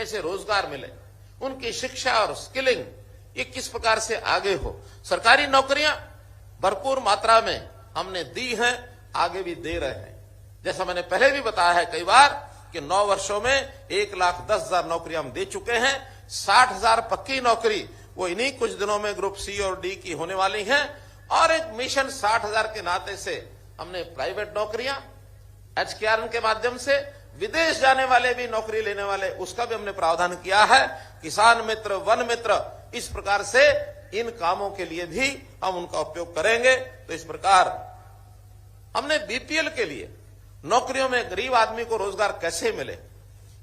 कैसे रोजगार मिले, उनकी शिक्षा और स्किलिंग ये किस प्रकार से आगे हो। सरकारी नौकरियां भरपूर मात्रा में हमने दी हैं, आगे भी दे रहे हैं। जैसा मैंने पहले भी बताया है कई बार कि 9 वर्षों में 1,10,000 नौकरियां हम दे चुके हैं। 60,000 पक्की नौकरी वो इन्हीं कुछ दिनों में ग्रुप सी और डी की होने वाली हैं। और एक मिशन 60,000 के नाते से हमने प्राइवेट नौकरियां HKRN के माध्यम से विदेश जाने वाले भी नौकरी लेने वाले, उसका भी हमने प्रावधान किया है। किसान मित्र, वन मित्र, इस प्रकार से इन कामों के लिए भी हम उनका उपयोग करेंगे। तो इस प्रकार हमने BPL के लिए नौकरियों में गरीब आदमी को रोजगार कैसे मिले,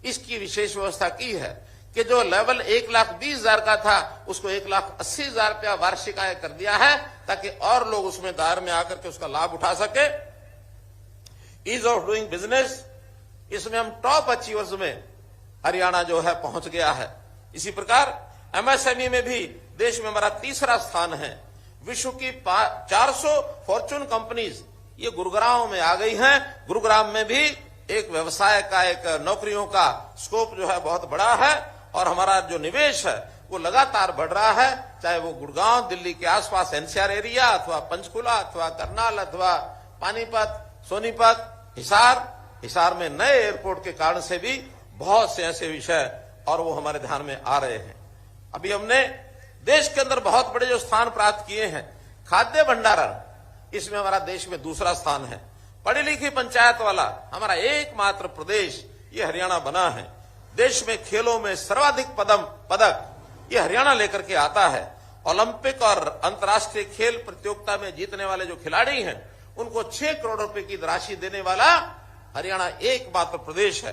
इसकी विशेष व्यवस्था की है कि जो लेवल 1,20,000 का था उसको 1,80,000 रुपया वार्षिक आय कर दिया है, ताकि और लोग उसमें दायरे में आकर के उसका लाभ उठा सके। ईज ऑफ डूइंग बिजनेस, इसमें हम टॉप अचीवर्स में हरियाणा जो है पहुंच गया है। इसी प्रकार MSME में भी देश में हमारा 3रा स्थान है। विश्व की 400 फॉर्चून कंपनीज ये गुरुग्राम में आ गई हैं। गुरुग्राम में भी एक व्यवसाय का, एक नौकरियों का स्कोप जो है बहुत बड़ा है और हमारा जो निवेश है वो लगातार बढ़ रहा है। चाहे वो गुड़गांव, दिल्ली के आसपास NCR एरिया, अथवा पंचकुला, अथवा करनाल, अथवा पानीपत, सोनीपत, हिसार में नए एयरपोर्ट के कारण से भी बहुत से ऐसे विषय और वो हमारे ध्यान में आ रहे हैं। अभी हमने देश के अंदर बहुत बड़े जो स्थान प्राप्त किए हैं, खाद्य भंडारण, इसमें हमारा देश में 2रा स्थान है। पढ़ी लिखी पंचायत वाला हमारा एकमात्र प्रदेश ये हरियाणा बना है। देश में खेलों में सर्वाधिक पदक ये हरियाणा लेकर के आता है। ओलंपिक और अंतर्राष्ट्रीय खेल प्रतियोगिता में जीतने वाले जो खिलाड़ी हैं उनको 6 करोड़ रुपए की राशि देने वाला हरियाणा एकमात्र प्रदेश है।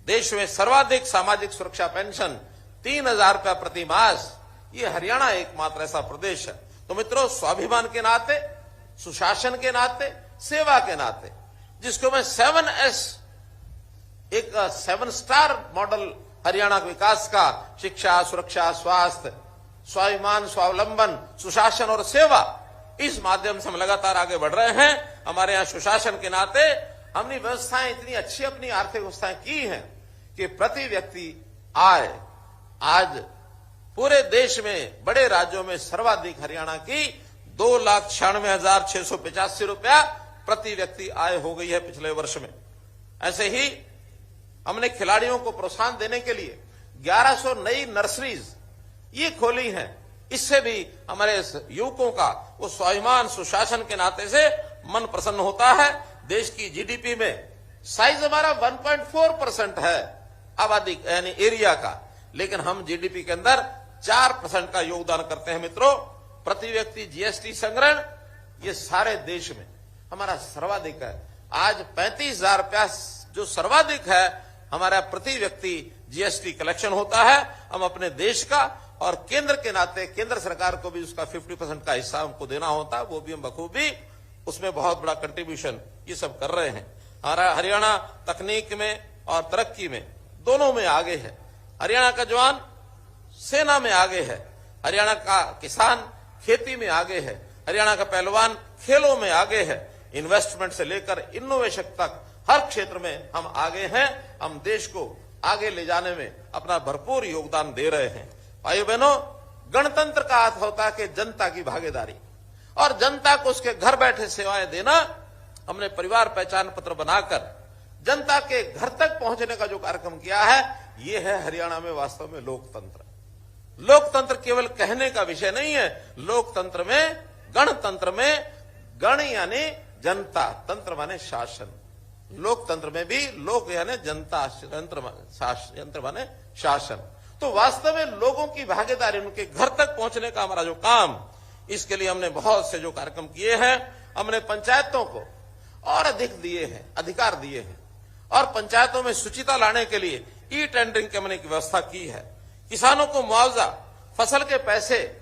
देश में सर्वाधिक सामाजिक सुरक्षा पेंशन 3,000 रुपया प्रति मास, ये हरियाणा एकमात्र ऐसा प्रदेश है। तो मित्रों, स्वाभिमान के नाते, सुशासन के नाते, सेवा के नाते, जिसको मैं 7S, एक 7 स्टार मॉडल हरियाणा विकास का, शिक्षा, सुरक्षा, स्वास्थ्य, स्वाभिमान, स्वावलंबन, सुशासन और सेवा, इस माध्यम से हम लगातार आगे बढ़ रहे हैं। हमारे यहाँ सुशासन के नाते हमने व्यवस्थाएं इतनी अच्छी अपनी आर्थिक व्यवस्थाएं की हैं कि प्रति व्यक्ति आय आज पूरे देश में बड़े राज्यों में सर्वाधिक हरियाणा की 2,96,685 रुपया प्रति व्यक्ति आय हो गई है पिछले वर्ष में। ऐसे ही हमने खिलाड़ियों को प्रोत्साहन देने के लिए 1100 नई नर्सरीज ये खोली हैं। इससे भी हमारे युवकों का वो स्वाभिमान, सुशासन के नाते से मन प्रसन्न होता है। देश की GDP में साइज हमारा 1.4% है आबादी यानी एरिया का, लेकिन हम GDP के अंदर 4% का योगदान करते हैं। मित्रों, प्रति व्यक्ति GST संग्रहण ये सारे देश में हमारा सर्वाधिक है। आज 35,000 रुपया जो सर्वाधिक है हमारा प्रति व्यक्ति GST कलेक्शन होता है। हम अपने देश का और केंद्र के नाते केंद्र सरकार को भी उसका 50% का हिस्सा हमको देना होता है, वो भी हम बखूबी उसमें बहुत बड़ा कंट्रीब्यूशन ये सब कर रहे हैं। हमारा हरियाणा तकनीक में और तरक्की में दोनों में आगे है। हरियाणा का जवान सेना में आगे है, हरियाणा का किसान खेती में आगे है, हरियाणा का पहलवान खेलों में आगे है। इन्वेस्टमेंट से लेकर इनोवेशन तक हर क्षेत्र में हम आगे हैं। हम देश को आगे ले जाने में अपना भरपूर योगदान दे रहे हैं। भाइयों बहनों, गणतंत्र का अर्थ होता है कि जनता की भागीदारी और जनता को उसके घर बैठे सेवाएं देना। हमने परिवार पहचान पत्र बनाकर जनता के घर तक पहुंचने का जो कार्यक्रम किया है, ये है हरियाणा में वास्तव में लोकतंत्र। लोकतंत्र केवल कहने का विषय नहीं है। लोकतंत्र में, गणतंत्र में, गण यानी जनता, तंत्र माने शासन। लोकतंत्र में भी लोक यानी जनता, यंत्र माने शासन। तो वास्तव में लोगों की भागीदारी, उनके घर तक पहुंचने का हमारा जो काम, इसके लिए हमने बहुत से जो कार्यक्रम किए हैं। हमने पंचायतों को और अधिक दिए हैं, अधिकार दिए हैं, और पंचायतों में शुचिता लाने के लिए ई-टेंडरिंग के हमने की व्यवस्था की है। किसानों को मुआवजा, फसल के पैसे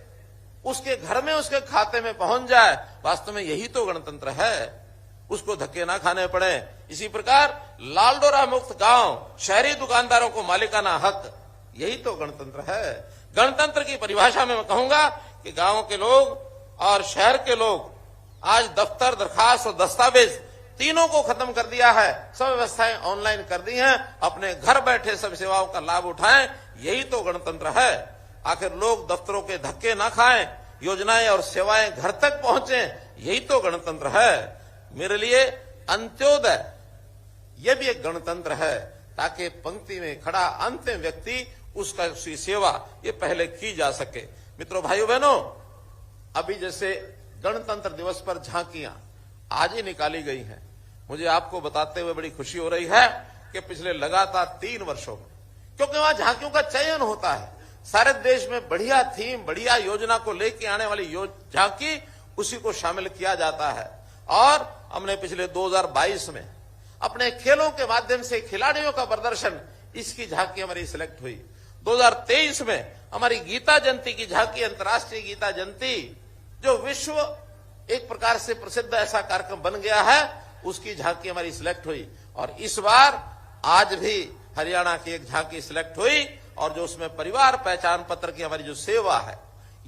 उसके घर में, उसके खाते में पहुंच जाए। वास्तव में यही तो गणतंत्र है, उसको धक्के ना खाने पड़े। इसी प्रकार लालडोरा मुक्त गांव, शहरी दुकानदारों को मालिकाना हक, यही तो गणतंत्र है। गणतंत्र की परिभाषा में मैं कहूंगा कि गांव के लोग और शहर के लोग आज दफ्तर, दरखास्त और दस्तावेज तीनों को खत्म कर दिया है, सब व्यवस्थाएं ऑनलाइन कर दी हैं, अपने घर बैठे सब सेवाओं का लाभ उठाएं, यही तो गणतंत्र है। आखिर लोग दफ्तरों के धक्के ना खाएं, योजनाएं और सेवाएं घर तक पहुंचे, यही तो गणतंत्र है। मेरे लिए अंत्योदय यह भी एक गणतंत्र है, ताकि पंक्ति में खड़ा अंतिम व्यक्ति उसकी सेवा ये पहले की जा सके। मित्रों, भाइयों बहनों, अभी जैसे गणतंत्र दिवस पर झांकियां आज ही निकाली गई हैं, मुझे आपको बताते हुए बड़ी खुशी हो रही है कि पिछले लगातार 3 वर्षों में, क्योंकि वहां झांकियों का चयन होता है, सारे देश में बढ़िया थीम, बढ़िया योजना को लेके आने वाली झांकी, उसी को शामिल किया जाता है। और हमने पिछले 2022 में अपने खेलों के माध्यम से खिलाड़ियों का प्रदर्शन, इसकी झांकी हमारी सिलेक्ट हुई। 2023 में हमारी गीता जयंती की झांकी, अंतर्राष्ट्रीय गीता जयंती, जो विश्व एक प्रकार से प्रसिद्ध ऐसा कार्यक्रम बन गया है, उसकी झांकी हमारी सिलेक्ट हुई। और इस बार आज भी हरियाणा की एक झांकी सिलेक्ट हुई, और जो उसमें परिवार पहचान पत्र की हमारी जो सेवा है,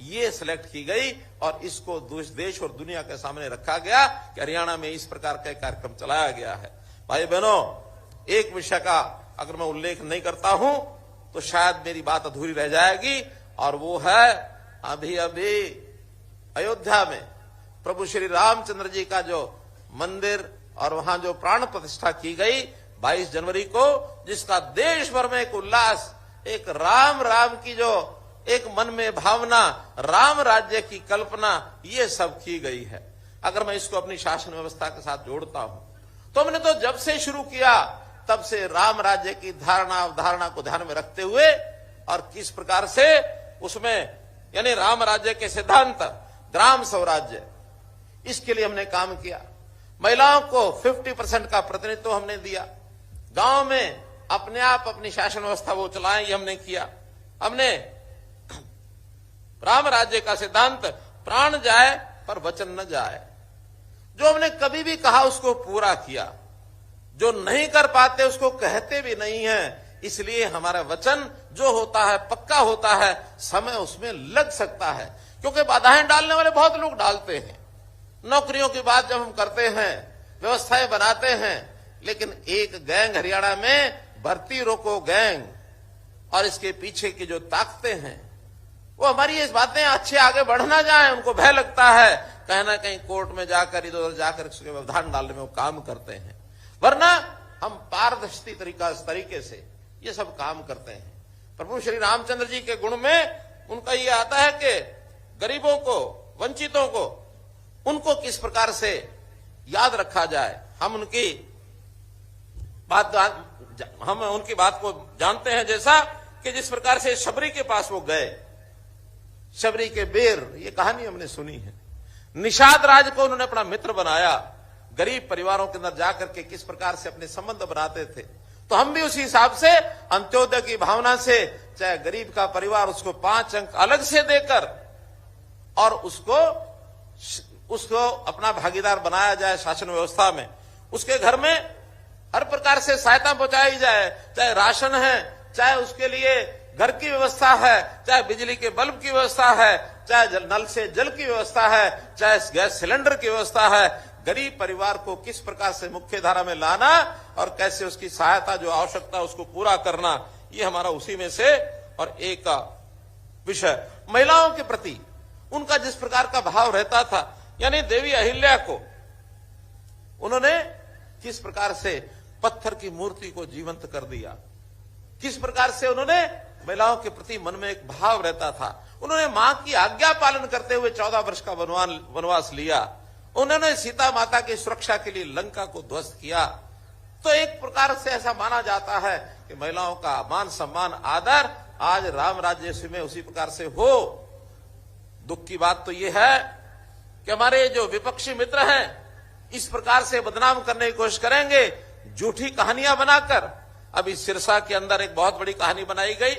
ये सिलेक्ट की गई और इसको देश और दुनिया के सामने रखा गया कि हरियाणा में इस प्रकार का कार्यक्रम चलाया गया है। भाई बहनों, एक विषय का अगर मैं उल्लेख नहीं करता हूं तो शायद मेरी बात अधूरी रह जाएगी, और वो है अभी अयोध्या में प्रभु श्री रामचंद्र जी का जो मंदिर और वहां जो प्राण प्रतिष्ठा की गई 22 जनवरी को, जिसका देश भर में एक उल्लास, एक राम की जो एक मन में भावना, राम राज्य की कल्पना, ये सब की गई है। अगर मैं इसको अपनी शासन व्यवस्था के साथ जोड़ता हूं तो हमने तो जब से शुरू किया तब से राम राज्य की धारणा अवधारणा को ध्यान में रखते हुए, और किस प्रकार से उसमें यानी राम राज्य के सिद्धांत, ग्राम स्वराज्य, इसके लिए हमने काम किया। महिलाओं को 50% का प्रतिनिधित्व हमने दिया। गांव में अपने आप अपनी शासन व्यवस्था वो चलाएं, ये हमने किया। हमने राम राज्य का सिद्धांत, प्राण जाए पर वचन न जाए, जो हमने कभी भी कहा उसको पूरा किया, जो नहीं कर पाते उसको कहते भी नहीं है। इसलिए हमारा वचन जो होता है पक्का होता है, समय उसमें लग सकता है, क्योंकि बाधाएं डालने वाले बहुत लोग डालते हैं। नौकरियों की बात जब हम करते हैं, व्यवस्थाएं बनाते हैं, लेकिन एक गैंग हरियाणा में भर्ती रोको गैंग, और इसके पीछे की जो ताकतें हैं, वो हमारी इस बातें अच्छे आगे बढ़ ना जाए, उनको भय लगता है, कहीं ना कहीं कोर्ट में जाकर इधर उधर जाकर उसके व्यवधान डालने में वो काम करते हैं। वरना हम पारदर्शी तरीके से ये सब काम करते हैं। प्रभु श्री रामचंद्र जी के गुण में उनका ये आता है कि गरीबों को, वंचितों को, उनको किस प्रकार से याद रखा जाए। हम उनकी बात को जानते हैं, जैसा कि जिस प्रकार से शबरी के पास वो गए, शबरी के बेर, ये कहानी हमने सुनी है। निषाद राज को उन्होंने अपना मित्र बनाया, गरीब परिवारों के अंदर जाकर के किस प्रकार से अपने संबंध बनाते थे। तो हम भी उसी हिसाब से अंत्योदय की भावना से, चाहे गरीब का परिवार उसको 5 अंक अलग से देकर और उसको अपना भागीदार बनाया जाए शासन व्यवस्था में, उसके घर में हर प्रकार से सहायता पहुंचाई जाए, चाहे राशन है, चाहे उसके लिए घर की व्यवस्था है, चाहे बिजली के बल्ब की व्यवस्था है, चाहे नल से जल की व्यवस्था है, चाहे गैस सिलेंडर की व्यवस्था है। गरीब परिवार को किस प्रकार से मुख्य धारा में लाना और कैसे उसकी सहायता जो आवश्यकता उसको पूरा करना, ये हमारा उसी में से और एक विषय। महिलाओं के प्रति उनका जिस प्रकार का भाव रहता था, यानी देवी अहिल्या को उन्होंने किस प्रकार से पत्थर की मूर्ति को जीवंत कर दिया, किस प्रकार से उन्होंने महिलाओं के प्रति मन में एक भाव रहता था। उन्होंने मां की आज्ञा पालन करते हुए 14 वर्ष का वनवास लिया। उन्होंने सीता माता की सुरक्षा के लिए लंका को ध्वस्त किया। तो एक प्रकार से ऐसा माना जाता है कि महिलाओं का मान सम्मान आदर आज राम राज्य में उसी प्रकार से हो। दुख की बात तो यह है कि हमारे जो विपक्षी मित्र हैं इस प्रकार से बदनाम करने की कोशिश करेंगे, झूठी कहानियां बनाकर। अभी सिरसा के अंदर एक बहुत बड़ी कहानी बनाई गई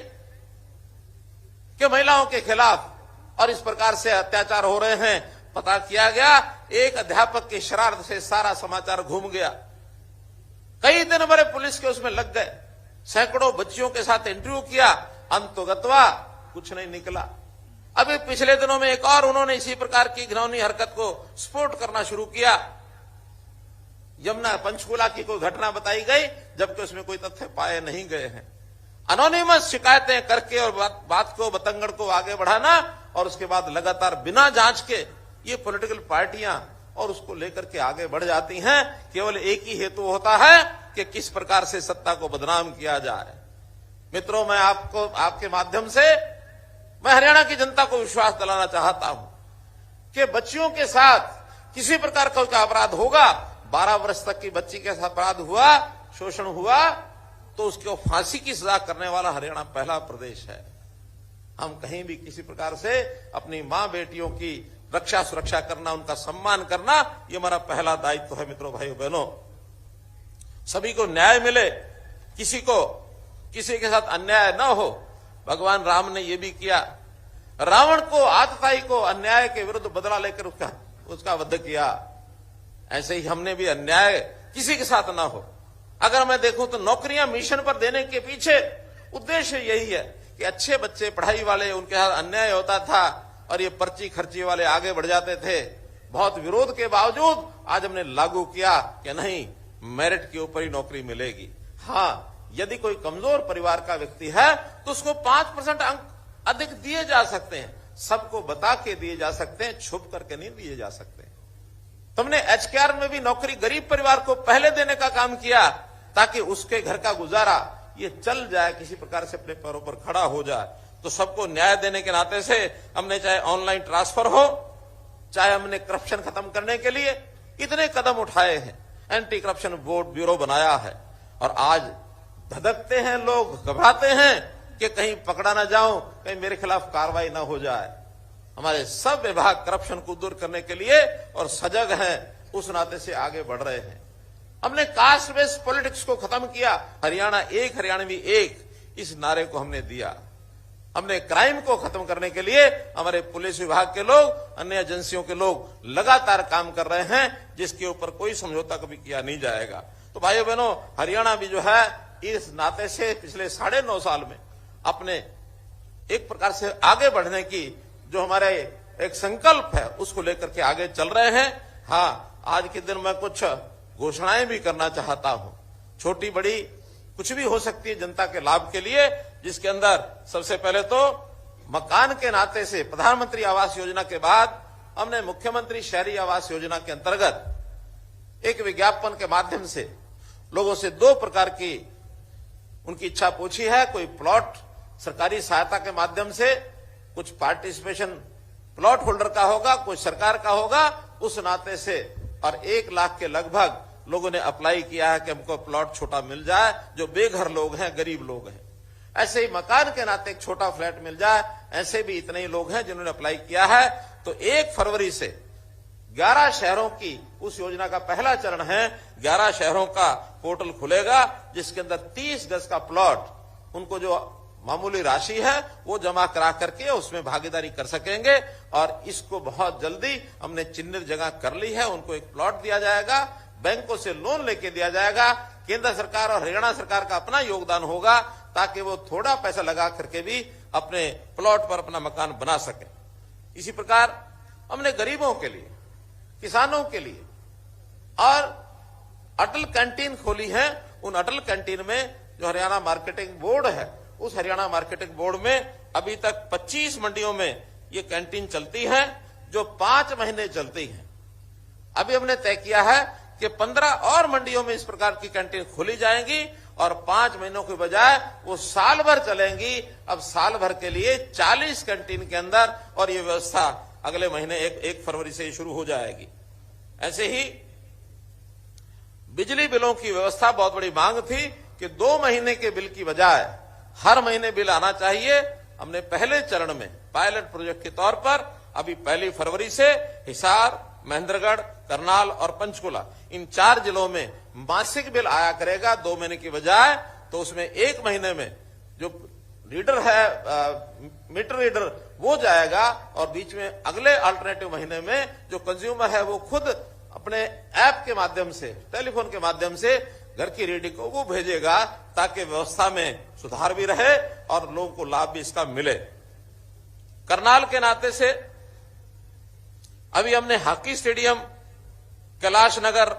कि महिलाओं के खिलाफ और इस प्रकार से अत्याचार हो रहे हैं। पता किया गया एक अध्यापक की शरारत से सारा समाचार घूम गया। कई दिन हमारे पुलिस के उसमें लग गए, सैकड़ों बच्चियों के साथ इंटरव्यू किया, अंततोगत्वा कुछ नहीं निकला। अभी पिछले दिनों में एक और उन्होंने इसी प्रकार की घिनौनी हरकत को सपोर्ट करना शुरू किया। यमुना पंचकूला की कोई घटना बताई गई जबकि उसमें कोई तथ्य पाए नहीं गए हैं। अनोनिमस शिकायतें करके और बात को बतंगड़ को आगे बढ़ाना और उसके बाद लगातार बिना जांच के ये पॉलिटिकल पार्टियां और उसको लेकर के आगे बढ़ जाती हैं। केवल एक ही हेतु होता है कि किस प्रकार से सत्ता को बदनाम किया जाए। मित्रों, मैं आपको आपके माध्यम से मैं हरियाणा की जनता को विश्वास दिलाना चाहता हूं कि बच्चियों के साथ किसी प्रकार का अपराध होगा, 12 वर्ष तक की बच्ची के साथ अपराध हुआ, शोषण हुआ, तो उसको फांसी की सजा करने वाला हरियाणा पहला प्रदेश है। हम कहीं भी किसी प्रकार से अपनी मां बेटियों की रक्षा सुरक्षा करना, उनका सम्मान करना, ये हमारा पहला दायित्व है। मित्रों, भाइयों बहनों, सभी को न्याय मिले, किसी के साथ अन्याय न हो। भगवान राम ने ये भी किया, रावण को, आतताई को अन्याय के विरुद्ध बदला लेकर उसका वध किया। ऐसे ही हमने भी अन्याय किसी के साथ ना हो। अगर मैं देखूं तो नौकरियां मिशन पर देने के पीछे उद्देश्य यही है कि अच्छे बच्चे पढ़ाई वाले, उनके साथ अन्याय होता था और ये पर्ची खर्ची वाले आगे बढ़ जाते थे। बहुत विरोध के बावजूद आज हमने लागू किया कि नहीं, मेरिट के ऊपर ही नौकरी मिलेगी। हाँ, यदि कोई कमजोर परिवार का व्यक्ति है तो उसको 5% अंक अधिक दिए जा सकते हैं, सबको बता के दिए जा सकते हैं, छुप करके नहीं दिए जा सकते। तुमने एचकेआर में भी नौकरी गरीब परिवार को पहले देने का काम किया ताकि उसके घर का गुजारा ये चल जाए, किसी प्रकार से अपने पैरों पर खड़ा हो जाए। तो सबको न्याय देने के नाते से हमने चाहे ऑनलाइन ट्रांसफर हो, चाहे हमने करप्शन खत्म करने के लिए इतने कदम उठाए हैं, एंटी करप्शन ब्यूरो बनाया है। और आज धधकते हैं लोग, घबराते हैं कि कहीं पकड़ा ना जाऊं, कहीं मेरे खिलाफ कार्रवाई ना हो जाए। हमारे सब विभाग करप्शन को दूर करने के लिए और सजग हैं, उस नाते से आगे बढ़ रहे हैं। हमने कास्ट बेस्ड पॉलिटिक्स को खत्म किया, हरियाणा एक, हरियाणवी एक, इस नारे को हमने दिया। हमने क्राइम को खत्म करने के लिए हमारे पुलिस विभाग के लोग, अन्य एजेंसियों के लोग लगातार काम कर रहे हैं, जिसके ऊपर कोई समझौता कभी किया नहीं जाएगा। तो भाइयों बहनों, हरियाणा भी जो है इस नाते से पिछले 9.5 साल में अपने एक प्रकार से आगे बढ़ने की जो हमारे एक संकल्प है उसको लेकर के आगे चल रहे हैं। हाँ, आज के दिन मैं कुछ घोषणाएं भी करना चाहता हूं, छोटी बड़ी कुछ भी हो सकती है जनता के लाभ के लिए, जिसके अंदर सबसे पहले तो मकान के नाते से प्रधानमंत्री आवास योजना के बाद हमने मुख्यमंत्री शहरी आवास योजना के अंतर्गत एक विज्ञापन के माध्यम से लोगों से 2 प्रकार की उनकी इच्छा पूछी है। कोई प्लॉट सरकारी सहायता के माध्यम से, कुछ पार्टिसिपेशन प्लॉट होल्डर का होगा, कुछ सरकार का होगा, उस नाते से, और 1 लाख के लगभग लोगों ने अप्लाई किया है कि हमको प्लॉट छोटा मिल जाए, जो बेघर लोग हैं, गरीब लोग हैं। ऐसे ही मकान के नाते एक छोटा फ्लैट मिल जाए, ऐसे भी इतने ही लोग हैं जिन्होंने अप्लाई किया है। तो 1 फरवरी से 11 शहरों की उस योजना का पहला चरण है, 11 शहरों का पोर्टल खुलेगा, जिसके अंदर 30 गज का प्लॉट, उनको जो मामूली राशि है वो जमा करा करके उसमें भागीदारी कर सकेंगे। और इसको बहुत जल्दी हमने चिन्हित जगह कर ली है, उनको एक प्लॉट दिया जाएगा, बैंकों से लोन लेके दिया जाएगा। केंद्र सरकार और हरियाणा सरकार का अपना योगदान होगा ताकि वो थोड़ा पैसा लगा करके भी अपने प्लॉट पर अपना मकान बना सके। इसी प्रकार हमने गरीबों के लिए, किसानों के लिए और अटल कैंटीन खोली है। उन अटल कैंटीन में जो हरियाणा मार्केटिंग बोर्ड है, उस हरियाणा मार्केटिंग बोर्ड में अभी तक 25 मंडियों में ये कैंटीन चलती है, जो 5 महीने चलती है। अभी हमने तय किया है कि 15 और मंडियों में इस प्रकार की कैंटीन खोली जाएंगी और 5 महीनों के बजाय वो साल भर चलेंगी। अब साल भर के लिए 40 कैंटीन के अंदर, और ये व्यवस्था अगले महीने 1 फरवरी से शुरू हो जाएगी। ऐसे ही बिजली बिलों की व्यवस्था, बहुत बड़ी मांग थी कि 2 महीने के बिल की बजाय हर महीने बिल आना चाहिए। हमने पहले चरण में पायलट प्रोजेक्ट के तौर पर अभी 1 फरवरी से हिसार, महेंद्रगढ़, करनाल और पंचकुला, इन 4 जिलों में मासिक बिल आया करेगा 2 महीने की बजाय। तो उसमें 1 महीने में जो रीडर है, मीटर रीडर, वो जाएगा, और बीच में अगले अल्टरनेटिव महीने में जो कंज्यूमर है वो खुद अपने ऐप के माध्यम से, टेलीफोन के माध्यम से घर की रीडिंग को वो भेजेगा, ताकि व्यवस्था में सुधार भी रहे और लोगों को लाभ भी इसका मिले। करनाल के नाते से अभी हमने हॉकी स्टेडियम कैलाश नगर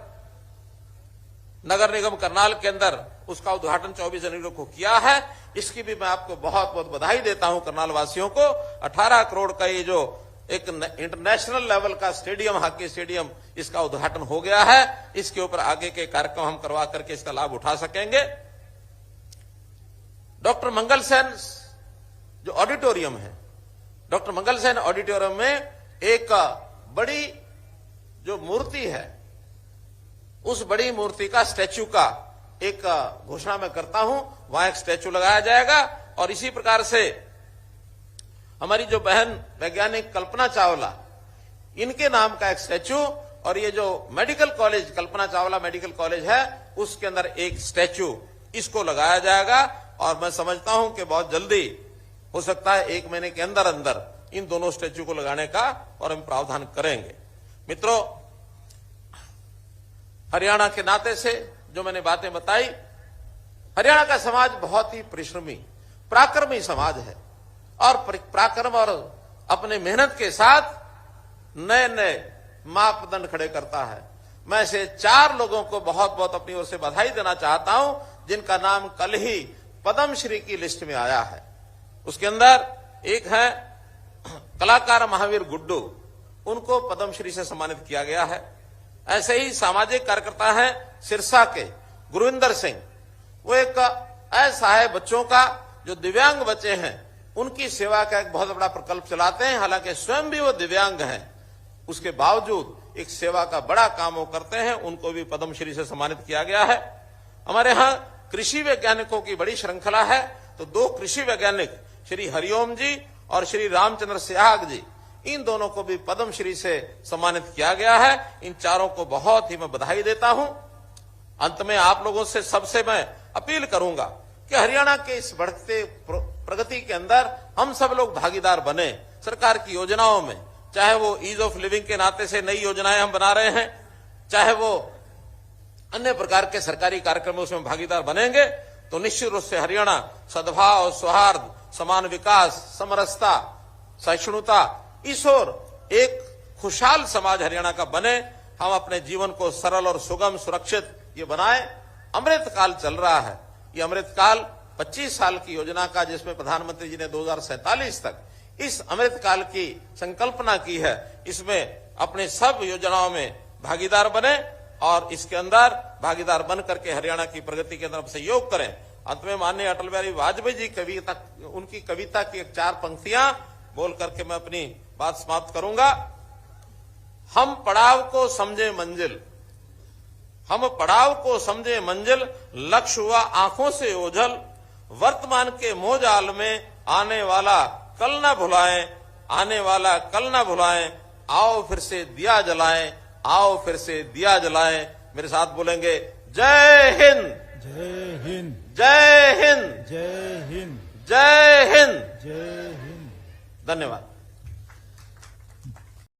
नगर निगम करनाल के अंदर उसका उद्घाटन 24 जनवरी को किया है। इसकी भी मैं आपको बहुत बहुत बधाई देता हूं करनाल वासियों को। 18 करोड़ का ये जो एक इंटरनेशनल लेवल का स्टेडियम, हॉकी स्टेडियम, इसका उद्घाटन हो गया है। इसके ऊपर आगे के कार्यक्रम हम करवा करके इसका लाभ उठा सकेंगे। डॉक्टर मंगल सेन जो ऑडिटोरियम है, डॉक्टर मंगल सेन ऑडिटोरियम में एक बड़ी जो मूर्ति है, उस बड़ी मूर्ति का स्टैच्यू का एक घोषणा मैं करता हूं। वहां एक स्टैच्यू लगाया जाएगा और इसी प्रकार से हमारी जो बहन वैज्ञानिक कल्पना चावला, इनके नाम का एक स्टैच्यू, और ये जो medical college Kalpana Chawla medical college है, उसके अंदर एक स्टैच्यू इसको लगाया जाएगा। और मैं समझता हूं कि बहुत जल्दी हो सकता है 1 महीने के अंदर अंदर इन दोनों स्टैच्यू को लगाने का और हम प्रावधान करेंगे। मित्रों, हरियाणा के नाते से जो मैंने बातें बताई, हरियाणा का समाज बहुत ही परिश्रमी पराक्रमी समाज है और पराक्रम और अपने मेहनत के साथ नए नए मापदंड खड़े करता है। मैं से 4 लोगों को बहुत बहुत अपनी ओर से बधाई देना चाहता हूं, जिनका नाम कल ही पद्मश्री की लिस्ट में आया है। उसके अंदर एक है कलाकार महावीर गुड्डू, उनको पद्मश्री से सम्मानित किया गया है। ऐसे ही सामाजिक कार्यकर्ता है सिरसा के गुरविंदर सिंह, वो एक ऐसा है बच्चों का जो दिव्यांग बच्चे हैं, उनकी सेवा का एक बहुत बड़ा प्रकल्प चलाते हैं। हालांकि स्वयं भी वो दिव्यांग हैं, उसके बावजूद एक सेवा का बड़ा काम वो करते हैं। उनको भी पद्मश्री से सम्मानित किया गया है। हमारे यहाँ कृषि वैज्ञानिकों की बड़ी श्रृंखला है, तो 2 कृषि वैज्ञानिक श्री हरिओम जी और श्री रामचंद्र सिहाग जी, इन दोनों को भी पद्मश्री से सम्मानित किया गया है। इन चारों को बहुत ही मैं बधाई देता हूं। अंत में आप लोगों से सबसे मैं अपील करूंगा कि हरियाणा के इस बढ़ते प्रगति के अंदर हम सब लोग भागीदार बने। सरकार की योजनाओं में, चाहे वो ईज ऑफ लिविंग के नाते से नई योजनाएं हम बना रहे हैं, चाहे वो अन्य प्रकार के सरकारी कार्यक्रमों में भागीदार बनेंगे, तो निश्चित रूप से हरियाणा सद्भाव, सौहार्द, समान विकास, समरसता, सहिष्णुता, इस ओर एक खुशहाल समाज हरियाणा का बने। हम अपने जीवन को सरल और सुगम, सुरक्षित ये बनाए। अमृत काल चल रहा है। ये अमृत काल 25 साल की योजना का, जिसमें प्रधानमंत्री जी ने 2047 तक इस अमृत काल की संकल्पना की है, इसमें अपने सब योजनाओं में भागीदार बने और इसके अंदर भागीदार बन करके हरियाणा की प्रगति के अंदर सहयोग करें। अंत में माननीय अटल बिहारी वाजपेयी जी उनकी कविता की 4 पंक्तियां बोल करके मैं अपनी बात समाप्त करूंगा। हम पड़ाव को समझे मंजिल, हम पड़ाव को समझे मंजिल, लक्ष्य हुआ आंखों से ओझल, वर्तमान के मोहजाल में आने वाला कल न भुलाएं, आने वाला कल न भुलाएं, आओ फिर से दिया जलाएं, आओ फिर से दिया जलाएं। मेरे साथ बोलेंगे, जय हिंद, जय हिंद, जय हिंद, जय हिंद, जय हिंद, जय हिंद। धन्यवाद।